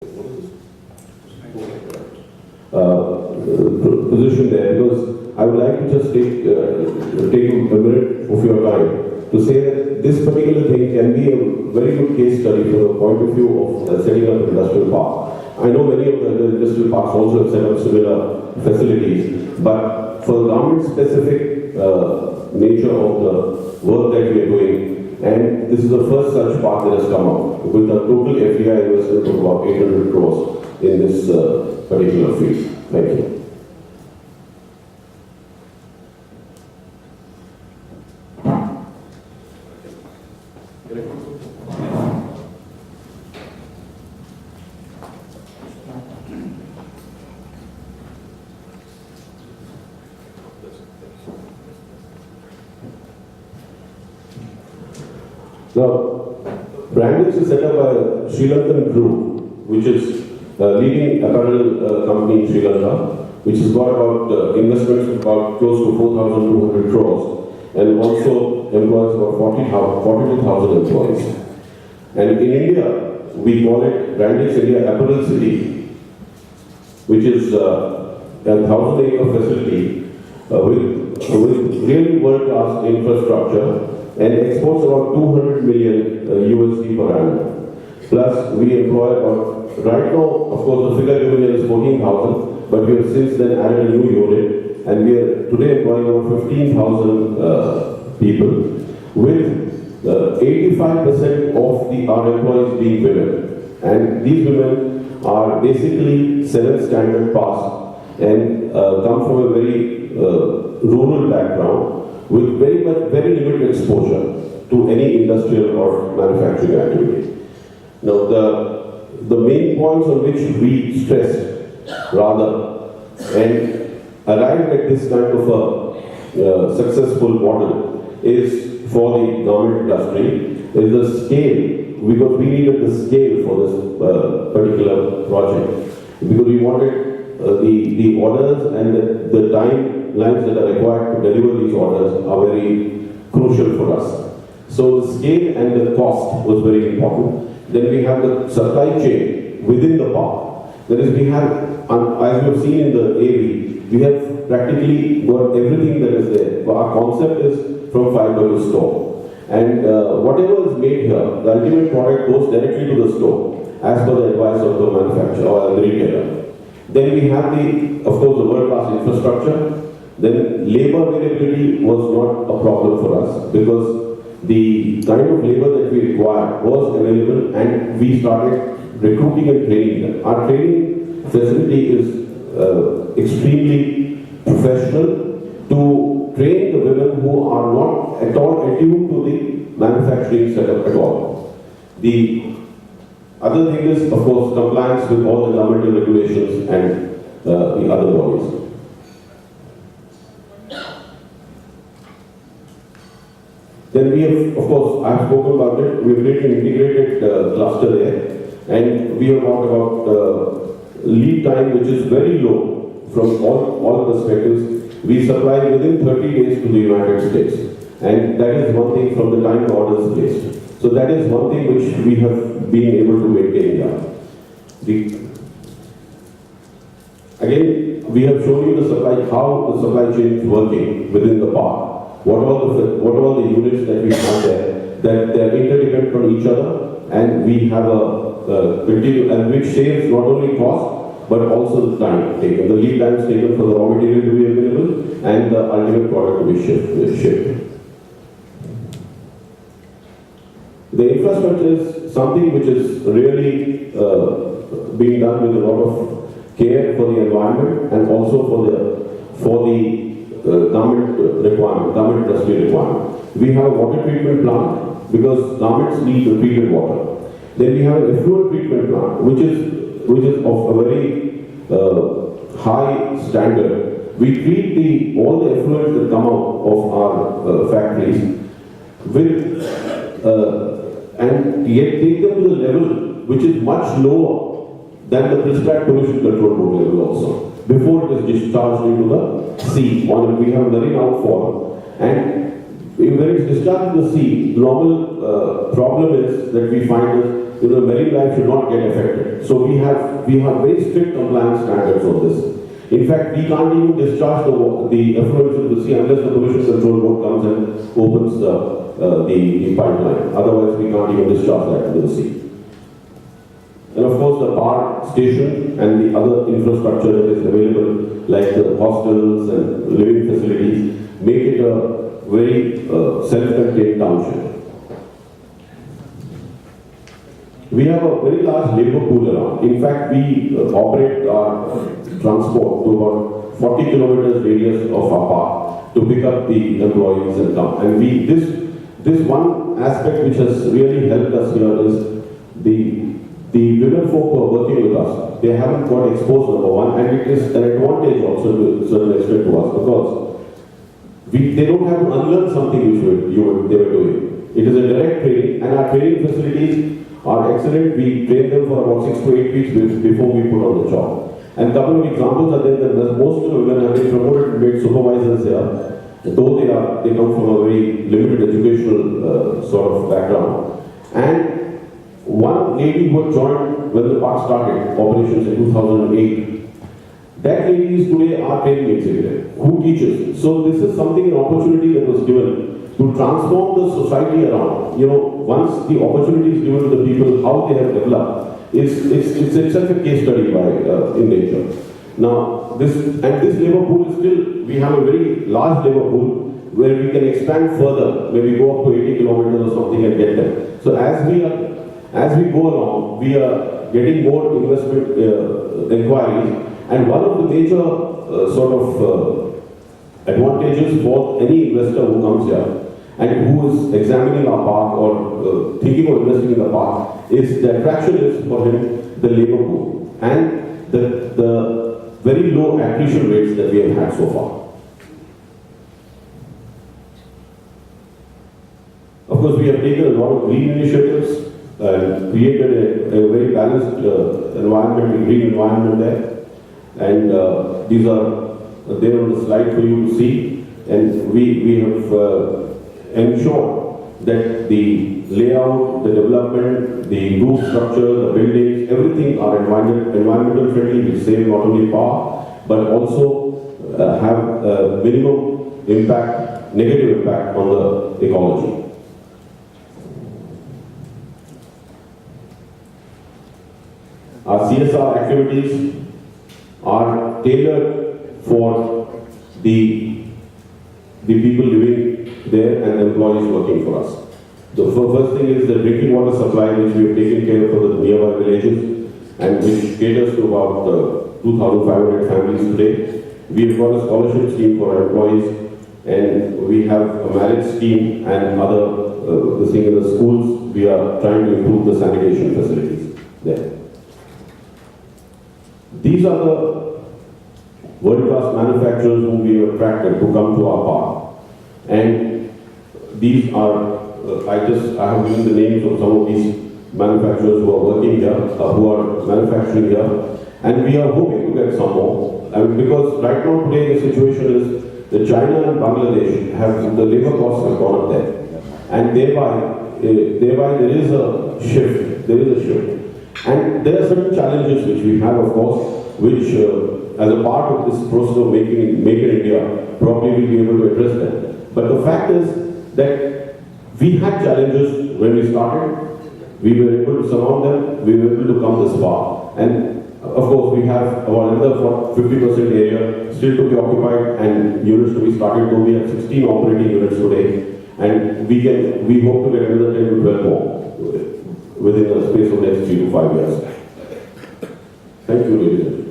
Position there, because I would like to just take a minute of your time to say that this particular thing can be a very good case study from the point of view of setting up an industrial park. I know many of the industrial parks also have set up similar facilities, but for the government-specific nature of the work that we are doing, and this is the first such park that has come up with a total FDI investment of about 800 crores in this particular field. Thank you. Now, Brandix is set up by a Sri Lankan group, which is a leading apparel company in Sri Lanka, which has got about investments of about close to 4,200 crores and also employs about 42,000 employees. And in India, we call it Brandix India Apparel City, which is a 1,000-acre facility with really world-class infrastructure and exports about 200 million USD per annum. Plus, we employ about, right now, of course, the figure given here is 14,000, but we have since then added a new unit, and we are today employing over 15,000 people, with 85% of our employees being women. And these women are basically 7th standard pass and come from a very rural background, with very limited exposure to any industrial or manufacturing activity. Now, the main points on which we stressed rather and arrived at this kind of a successful model is for the garment industry is the scale, because we needed the scale for this particular project, because we wanted the orders and the timelines that are required to deliver these orders are very crucial for us. So the scale and the cost was very important. Then we have the supply chain within the park. That is, we have, as you have seen in the AV, we have practically got everything that is there. Our concept is from fiber to store. And whatever is made here, the ultimate product goes directly to the store, as per the advice of the manufacturer or the retailer. Then we have of course, the world-class infrastructure. Then labor availability was not a problem for us, because the kind of labor that we required was available, and we started recruiting and training them. Our training facility is extremely professional to train the women who are not at all attuned to the manufacturing setup at all. The other thing is, of course, compliance with all the governmental regulations and the other bodies. Then we have, of course, I have spoken about it, we have created an integrated cluster there, and we have talked about lead time, which is very low from all perspectives. We supply within 30 days to the United States, and that is one thing from the time the order is placed. So that is one thing which we have been able to maintain here. Again, we have shown you how the supply chain is working within the park. What are all the units that we have there, that they are interdependent on each other, and we have a and which saves not only cost but also the time taken, the lead times taken for the raw material to be available and the ultimate product to be shipped. The infrastructure is something which is really being done with a lot of care for the environment and also for the garment industry requirement. We have a water treatment plant because garments need treated water. Then we have an effluent treatment plant, which is of a very high standard. We treat all the effluents that come out of our factories with and yet take them to the level which is much lower than the prescribed pollution control board level also, before it is discharged into the sea. We have marine outfall, and when it is discharged to the sea, the normal problem is that we find is marine life should not get affected. So we have very strict compliance standards on this. In fact, we can't even discharge the effluents into the sea unless the pollution control board comes and opens the pipeline. Otherwise, we can't even discharge that into the sea. And of course, the power station and the other infrastructure that is available, like the hostels and living facilities, make it a very self-contained township. We have a very large labor pool around. In fact, we operate our transport to about 40 kilometers radius of our park to pick up the employees and come. And this one aspect which has really helped us here is the women folk who are working with us. They haven't got exposed, number one, and it is an advantage also to a certain extent to us because they don't have to unlearn something which they were doing. It is a direct training, and our training facilities are excellent. We train them for about 6 to 8 weeks before we put on the job. And a couple of examples are there that most of the women have been promoted and made supervisors here, though they come from a very limited educational sort of background. And one lady who had joined when the park started operations in 2008, that lady is today our training executive who teaches. So this is something, an opportunity that was given to transform the society around. Once the opportunity is given to the people, how they have developed, it's itself a case study in nature. Now, this labor pool is still, we have a very large labor pool where we can expand further, maybe go up to 80 kilometers or something and get them. So as we go along, we are getting more investment inquiries, and one of the major advantages for any investor who comes here and who is examining our park or thinking of investing in the park is the attraction is for him the labor pool and the very low attrition rates that we have had so far. Of course, we have taken a lot of green initiatives and created a very balanced environment, green environment there. And these are there on the slide for you to see. And we have ensured that the layout, the development, the roof structure, the buildings, everything are environmental friendly, which save not only power, but also have minimum impact, negative impact on the ecology. Our CSR activities are tailored for the people living there and the employees working for us. The first thing is the drinking water supply, which we have taken care of for the nearby villages and which caters to about 2,500 families today. We have got a scholarship scheme for our employees, and we have a marriage scheme and other the thing in the schools. We are trying to improve the sanitation facilities there. These are the world-class manufacturers whom we have attracted to come to our park. And these are, I have given the names of some of these manufacturers who are working here, who are manufacturing here. And we are hoping to get some more. Because right now today the situation is that China and Bangladesh have, the labor costs have gone up there. And thereby there is a shift. And there are certain challenges which we have, of course, which as a part of this process of making India, probably we'll be able to address them. But the fact is that we had challenges when we started. We were able to surmount them. We were able to come this far. And of course, we have about another 50% area still to be occupied and units to be started. So we have 16 operating units today, and we hope to get another 10 to 12 more within the space of the next 3 to 5 years. Thank you, ladies and gentlemen.